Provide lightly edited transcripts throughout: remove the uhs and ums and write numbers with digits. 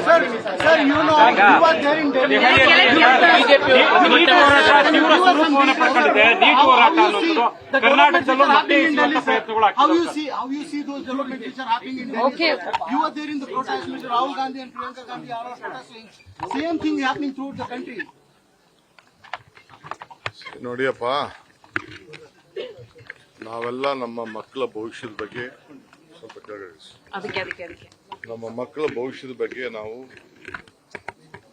Sir, you know, you are there in Delhi. NEET ಹೋರಾಟ ತೀವ್ರ ಸ್ವರೂಪವನ್ನು ಪಡ್ಕೊಂಡಿದೆ. ನೀಟ್ ಹೋರಾಟ ಅನ್ನೋದು ಕರ್ನಾಟಕದಲ್ಲೂ ಮತ್ತೆ ಇಸುವಂತ ಪ್ರಯತ್ನಗಳು How ಆಗ್ತದೆ. you see those developments which are happening in Delhi? Okay. You are there in the protest. Mr. Rahul Gandhi and Priyanka Gandhi are all protesting. Same thing happening throughout the country. ನೋಡಿಯಪ್ಪ, ನಾವೆಲ್ಲ ನಮ್ಮ ಮಕ್ಕಳ ಭವಿಷ್ಯದ ಬಗ್ಗೆ ಸ್ವಲ್ಪ ಕೆಳಗಿಳಿಸಿ. ಅದಕ್ಕೆ ನಮ್ಮ ಮಕ್ಕಳ ಭವಿಷ್ಯದ ಬಗ್ಗೆ ನಾವು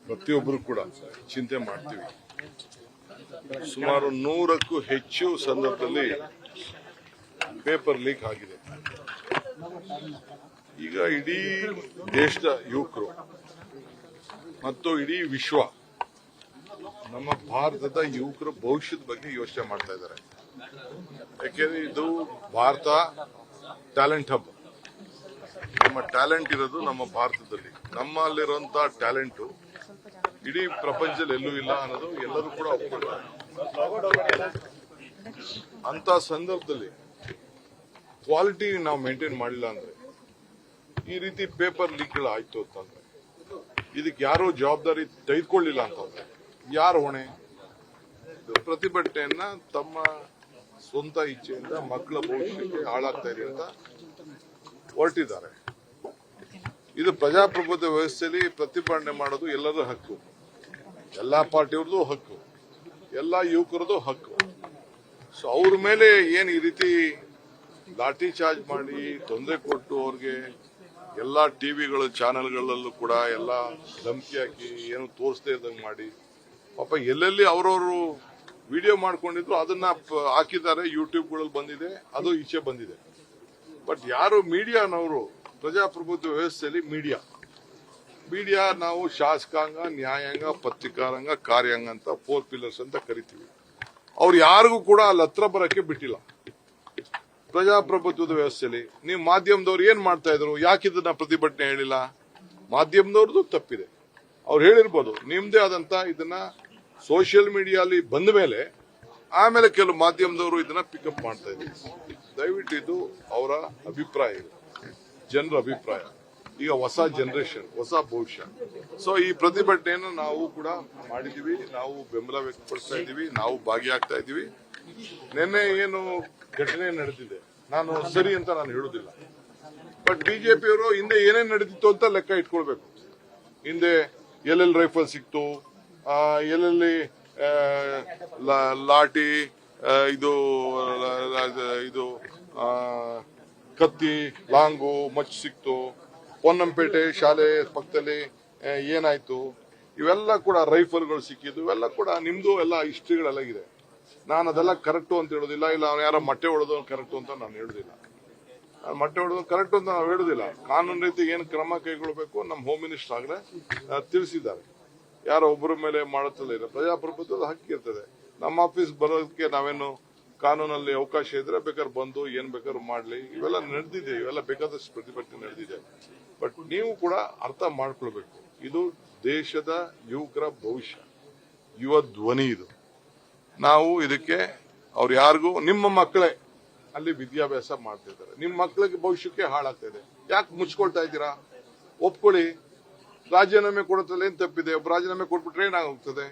ಪ್ರತಿಯೊಬ್ಬರು ಕೂಡ ಚಿಂತೆ ಮಾಡ್ತೀವಿ. ಸುಮಾರು 100ಕ್ಕೂ ಹೆಚ್ಚು ಸಂದರ್ಭದಲ್ಲಿ ಪೇಪರ್ ಲೀಕ್ ಆಗಿದೆ. ಈಗ ಇಡೀ ದೇಶದ ಯುವಕರು ಮತ್ತು ಇಡೀ ವಿಶ್ವ ನಮ್ಮ ಭಾರತದ ಯುವಕರ ಭವಿಷ್ಯದ ಬಗ್ಗೆ ಯೋಚನೆ ಮಾಡ್ತಾ ಇದ್ದಾರೆ. ಯಾಕೆಂದ್ರೆ ಇದು ಭಾರತ ಟ್ಯಾಲೆಂಟ್ ಹಬ್. ನಮ್ಮ ಟ್ಯಾಲೆಂಟ್ ಇರೋದು ನಮ್ಮ ಭಾರತದಲ್ಲಿ. ನಮ್ಮಲ್ಲಿರುವಂತ ಟ್ಯಾಲೆಂಟ್ ಇಡೀ ಪ್ರಪಂಚದಲ್ಲಿ ಎಲ್ಲೂ ಇಲ್ಲ ಅನ್ನೋದು ಎಲ್ಲರೂ ಕೂಡ ಒಪ್ಪಿದ್ದಾರೆ. ಅಂತ ಸಂದರ್ಭದಲ್ಲಿ ಕ್ವಾಲಿಟಿ ನಾವು ಮೇಂಟೈನ್ ಮಾಡಿಲ್ಲ ಅಂದ್ರೆ, ಈ ರೀತಿ ಪೇಪರ್ ಲೀಕ್ಗಳು ಆಯ್ತು ಅಂತಂದ್ರೆ, ಇದಕ್ಕೆ ಯಾರು ಜವಾಬ್ದಾರಿ ತೆಗೆದುಕೊಳ್ಳಿಲ್ಲ ಅಂತಂದ್ರೆ ಯಾರು ಹೊಣೆ? ಪ್ರತಿಭಟನೆಯನ್ನ ತಮ್ಮ ಸ್ವಂತ ಇಚ್ಛೆಯಿಂದ ಮಕ್ಕಳ ಭವಿಷ್ಯಕ್ಕೆ ಹಾಳಾಗ್ತಾ ಇದೆ ಅಂತ ಹೊರಟಿದ್ದಾರೆ. ಇದು ಪ್ರಜಾಪ್ರಭುತ್ವ ವ್ಯವಸ್ಥೆಯಲ್ಲಿ ಪ್ರತಿಭಟನೆ ಮಾಡೋದು ಎಲ್ಲರ ಹಕ್ಕು, ಎಲ್ಲಾ ಪಾರ್ಟಿಯವ್ರದ್ದು ಹಕ್ಕು, ಎಲ್ಲಾ ಯುವಕರದು ಹಕ್ಕು. ಸೊ ಅವ್ರ ಮೇಲೆ ಏನ್ ಈ ರೀತಿ ಲಾಠಿ ಚಾರ್ಜ್ ಮಾಡಿ ತೊಂದರೆ ಕೊಟ್ಟು ಅವ್ರಿಗೆ ಎಲ್ಲಾ ಟಿವಿಗಳು ಚಾನೆಲ್ಗಳಲ್ಲೂ ಕೂಡ ಎಲ್ಲ ಧಮಕಿ ಹಾಕಿ ಏನು ತೋರಿಸದೇ ಇದ್ದಂಗೆ ಮಾಡಿ, ಪಾಪ ಎಲ್ಲೆಲ್ಲಿ ಅವರವರು ವಿಡಿಯೋ ಮಾಡ್ಕೊಂಡಿದ್ರು ಅದನ್ನ ಹಾಕಿದ್ದಾರೆ. ಯೂಟ್ಯೂಬ್ಗಳಲ್ಲಿ ಬಂದಿದೆ, ಅದು ಈಚೆ ಬಂದಿದೆ. ಬಟ್ ಯಾರು ಮೀಡಿಯಾನವರು, ಪ್ರಜಾಪ್ರಭುತ್ವ ವ್ಯವಸ್ಥೆಯಲ್ಲಿ ಮೀಡಿಯಾ ನಾವು ಶಾಸಕಾಂಗ, ನ್ಯಾಯಾಂಗ, ಪತ್ರಿಕಾರಂಗ, ಕಾರ್ಯಾಂಗ ಅಂತ 4 ಪಿಲ್ಲರ್ಸ್ ಅಂತ ಕರಿತೀವಿ. ಅವ್ರು ಯಾರಿಗೂ ಕೂಡ ಅಲ್ಲಿ ಹತ್ರ ಬರಕ್ಕೆ ಬಿಟ್ಟಿಲ್ಲ. ಪ್ರಜಾಪ್ರಭುತ್ವದ ವ್ಯವಸ್ಥೆಯಲ್ಲಿ ನೀವು ಮಾಧ್ಯಮದವ್ರು ಏನ್ ಮಾಡ್ತಾ ಇದ್ರು? ಯಾಕಿದನ್ನ ಪ್ರತಿಭಟನೆ ಹೇಳಿಲ್ಲ? ಮಾಧ್ಯಮದವ್ರದ್ದು ತಪ್ಪಿದೆ. ಅವ್ರು ಹೇಳಿರ್ಬೋದು. ನಿಮ್ದೇ ಆದಂತ ಇದನ್ನ ಸೋಷಿಯಲ್ ಮೀಡಿಯಾಲಿ ಬಂದ ಮೇಲೆ ಆಮೇಲೆ ಕೆಲವು ಮಾಧ್ಯಮದವರು ಇದನ್ನ ಪಿಕಪ್ ಮಾಡ್ತಾ ಇದ್ರು. ದಯವಿಟ್ಟು ಇದು ಅವರ ಅಭಿಪ್ರಾಯ, ಜನರ ಅಭಿಪ್ರಾಯ. ಈಗ ಹೊಸ ಜನರೇಷನ್, ಹೊಸ ಭವಿಷ್ಯ. ಸೊ ಈ ಪ್ರತಿಭಟನೆಯನ್ನು ನಾವು ಕೂಡ ಮಾಡಿದೀವಿ, ನಾವು ಬೆಂಬಲ ವ್ಯಕ್ತಪಡಿಸ್ತಾ ಇದ್ದೀವಿ, ನಾವು ಭಾಗಿಯಾಗ್ತಾ ಇದ್ದೀವಿ. ನಿನ್ನೆ ಏನು ಘಟನೆ ನಡೆದಿದೆ, ನಾನು ಸರಿ ಅಂತ ನಾನು ಹೇಳುದಿಲ್ಲ. ಬಟ್ ಬಿಜೆಪಿಯವರು ಹಿಂದೆ ಏನೇನು ನಡೆದಿತ್ತು ಅಂತ ಲೆಕ್ಕ ಇಟ್ಕೊಳ್ಬೇಕು. ಹಿಂದೆ ಎಲ್ಲೆಲ್ಲಿ ರೈಫಲ್ ಸಿಕ್ತು, ಎಲ್ಲೆಲ್ಲಿ ಲಾಠಿ, ಇದು ಕತ್ತಿ, ಲಾಂಗು, ಮಚ್ಚು ಸಿಕ್ತು, ಪೊನ್ನಂಪೇಟೆ ಶಾಲೆ ಪಕ್ಕದಲ್ಲಿ ಏನಾಯ್ತು, ಇವೆಲ್ಲ ಕೂಡ ರೈಫಲ್ಗಳು ಸಿಕ್ಕಿದ್ದು, ಇವೆಲ್ಲ ಕೂಡ ನಿಮ್ದು ಎಲ್ಲ ಹಿಸ್ಟ್ರಿಗಳೆಲ್ಲ ಇದೆ. ನಾನು ಅದೆಲ್ಲ ಕರೆಕ್ಟು ಅಂತ ಹೇಳೋದಿಲ್ಲ. ಇಲ್ಲ ಅವ್ನು ಯಾರೋ ಮೊಟ್ಟೆ ಹೊಡೆದು ಕರೆಕ್ಟು ಅಂತ ನಾನು ಹೇಳುದಿಲ್ಲ. ಮೊಟ್ಟೆ ಹೊಡೆದು ಕರೆಕ್ಟು ಅಂತ ನಾವು ಹೇಳುದಿಲ್ಲ. ಕಾನೂನು ರೀತಿ ಏನು ಕ್ರಮ ಕೈಗೊಳ್ಳಬೇಕು ನಮ್ಮ ಹೋಮ್ ಮಿನಿಸ್ಟರ್ ಆಗಲೇ ತಿಳಿಸಿದ್ದಾರೆ. ಯಾರೋ ಒಬ್ಬರ ಮೇಲೆ ಮಾಡುತ್ತಲೇ ಇಲ್ಲ. ಪ್ರಜಾಪ್ರಭುತ್ವದ ಹಕ್ಕಿರ್ತದೆ. ನಮ್ಮ ಆಫೀಸ್ ಬರೋದಕ್ಕೆ ನಾವೇನು ಕಾನೂನಲ್ಲಿ ಅವಕಾಶ ಇದ್ರೆ ಬೇಕಾದ್ರೆ ಬಂದು ಏನ್ ಬೇಕಾದ್ರೂ ಮಾಡ್ಲಿ. ಇವೆಲ್ಲ ನಡೆದಿದೆ, ಇವೆಲ್ಲ ಬೇಕಾದಷ್ಟು ಪ್ರತಿಭಟನೆ ನಡೆದಿದೆ. ಬಟ್ ನೀವು ಕೂಡ ಅರ್ಥ ಮಾಡ್ಕೊಳ್ಬೇಕು, ಇದು ದೇಶದ ಯುವಕರ ಭವಿಷ್ಯ, ಯುವ ಧ್ವನಿ ಇದು. ನಾವು ಇದಕ್ಕೆ ಅವ್ರು ಯಾರಿಗೂ, ನಿಮ್ಮ ಮಕ್ಕಳೇ ಅಲ್ಲಿ ವಿದ್ಯಾಭ್ಯಾಸ ಮಾಡ್ತಿದ್ದಾರೆ, ನಿಮ್ಮ ಮಕ್ಕಳಿಗೆ ಭವಿಷ್ಯಕ್ಕೆ ಹಾಳಾಗ್ತಾ ಇದೆ. ಯಾಕೆ ಮುಚ್ಕೊಳ್ತಾ ಇದ್ದೀರಾ? ಒಪ್ಕೊಳ್ಳಿ. ರಾಜೀನಾಮೆ ಕೊಡುತ್ತಲ್ಲ ಏನ್ ತಪ್ಪಿದೆ? ಒಬ್ಬ ರಾಜೀನಾಮೆ ಕೊಟ್ಬಿಟ್ರೆ ಏನಾಗೋಗ್ತದೆ?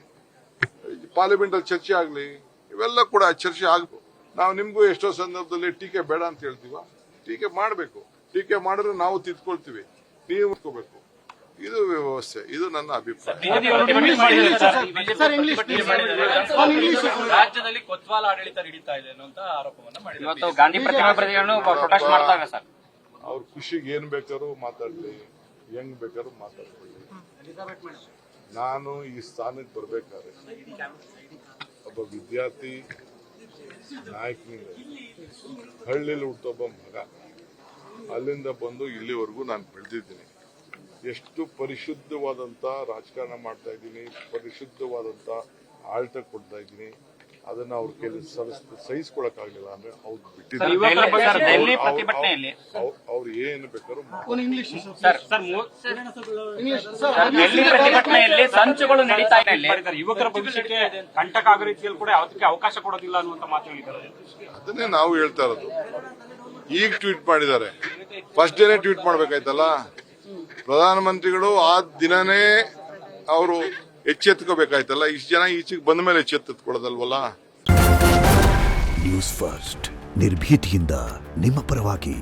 ಪಾರ್ಲಿಮೆಂಟ್ ಅಲ್ಲಿ ಚರ್ಚೆ ಆಗ್ಲಿ, ಇವೆಲ್ಲ ಕೂಡ ಚರ್ಚೆ ಆಗ್ಬೇಕು. ನಾವು ನಿಮ್ಗೂ ಎಷ್ಟೋ ಸಂದರ್ಭದಲ್ಲಿ ಟೀಕೆ ಬೇಡ ಅಂತ ಹೇಳ್ತೀವ. ಟೀಕೆ ಮಾಡಬೇಕು. ಟೀಕೆ ಮಾಡಿದ್ರೆ ನಾವು ತಿದ್ಕೊಳ್ತೀವಿ, ನೀವು ತಿದ್ಕೋಬೇಕು. ಇದು ವ್ಯವಸ್ಥೆ, ಇದು ನನ್ನ ಅಭಿಪ್ರಾಯ. ರಾಜ್ಯದಲ್ಲಿ ಕೊತ್ವಾಲ್ ಆಡಳಿತ ನಡೀತಾ ಇದೆ ಅನ್ನುವಂತ ಆರೋಪವನ್ನು ಮಾಡಿದ್ದಾರೆ. ಇವತ್ತು ಗಾಂಧಿ ಪ್ರತಿಮೆ ಪ್ರೊಟೆಸ್ಟ್ ಮಾಡ್ತಾರೆ ಸರ್. ಅವ್ರ ಖುಷಿಗೆ ಏನ್ ಬೇಕಾದ್ರೂ ಮಾತಾಡ್ಲಿ, ಹೆಂಗ್ ಬೇಕಾದ್ರೂ ಮಾತಾಡ್ಕೊಳ್ಳಿ. ನಾನು ಈ ಸ್ಥಾನಕ್ಕೆ ಬರ್ಬೇಕಾದ್ರೆ ಒಬ್ಬ ವಿದ್ಯಾರ್ಥಿ ನಾಯಕನಿಂದ ಹಳ್ಳಿಲಿ ಹುಟ್ಟೊಬ್ಬ ಮಗ, ಅಲ್ಲಿಂದ ಬಂದು ಇಲ್ಲಿವರೆಗೂ ನಾನು ಬೆಳೆದಿದ್ದೀನಿ. ಎಷ್ಟು ಪರಿಶುದ್ಧವಾದಂತ ರಾಜಕಾರಣ ಮಾಡ್ತಾ ಇದ್ದೀನಿ, ಪರಿಶುದ್ಧವಾದಂತ ಆಡಳಿತ ಕೊಡ್ತಾ ಇದ್ದೀನಿ. ಅದನ್ನ ಅವ್ರ ಕೈಲಿ ಸಹಿಸ್ಕೊಳಕ್ಕಾಗಲಿಲ್ಲ ಅಂದ್ರೆ ಅವ್ರು ಬಿಟ್ಟಿದ್ದಾರೆ. ಅವ್ರು ಏನು ಬೇಕಾದ್ರೂ ಪ್ರತಿಭಟನೆಯಲ್ಲಿ ಸಂಚುಗಳು ನಡೀತಾ ಇದೆ. ಯುವಕರ ಭವಿಷ್ಯಕ್ಕೆ ಕಂಟಕ ಆಗೋ ರೀತಿಯಲ್ಲಿ ಕೂಡ ಅದಕ್ಕೆ ಅವಕಾಶ ಕೊಡೋದಿಲ್ಲ ಅನ್ನುವಂತ ಮಾತು ಹೇಳಿದ್ದಾರೆ. ಅದನ್ನೇ ನಾವು ಹೇಳ್ತಾ ಇರೋದು. ಈಗ ಟ್ವೀಟ್ ಮಾಡಿದ್ದಾರೆ, ಫಸ್ಟ್ ಡೇನೆ ಟ್ವೀಟ್ ಮಾಡ್ಬೇಕಾಯ್ತಲ್ಲ. ಪ್ರಧಾನಮಂತ್ರಿಗಳು ಆ ದಿನನೇ ಅವರು ಎಚ್ಚೆತ್ಕೋಬೇಕಾಯ್ತಲ್ಲ. ಇಷ್ಟು ಜನ ಈಚೆಗೆ ಬಂದ ಮೇಲೆ ಎಚ್ಚೆತ್ತುಕೊಳ್ಳೋದಲ್ವಲ್ಲ. ನ್ಯೂಸ್ ಫಸ್ಟ್ ನಿರ್ಭೀತಿಯಿಂದ ನಿಮ್ಮ ಪರವಾಗಿ.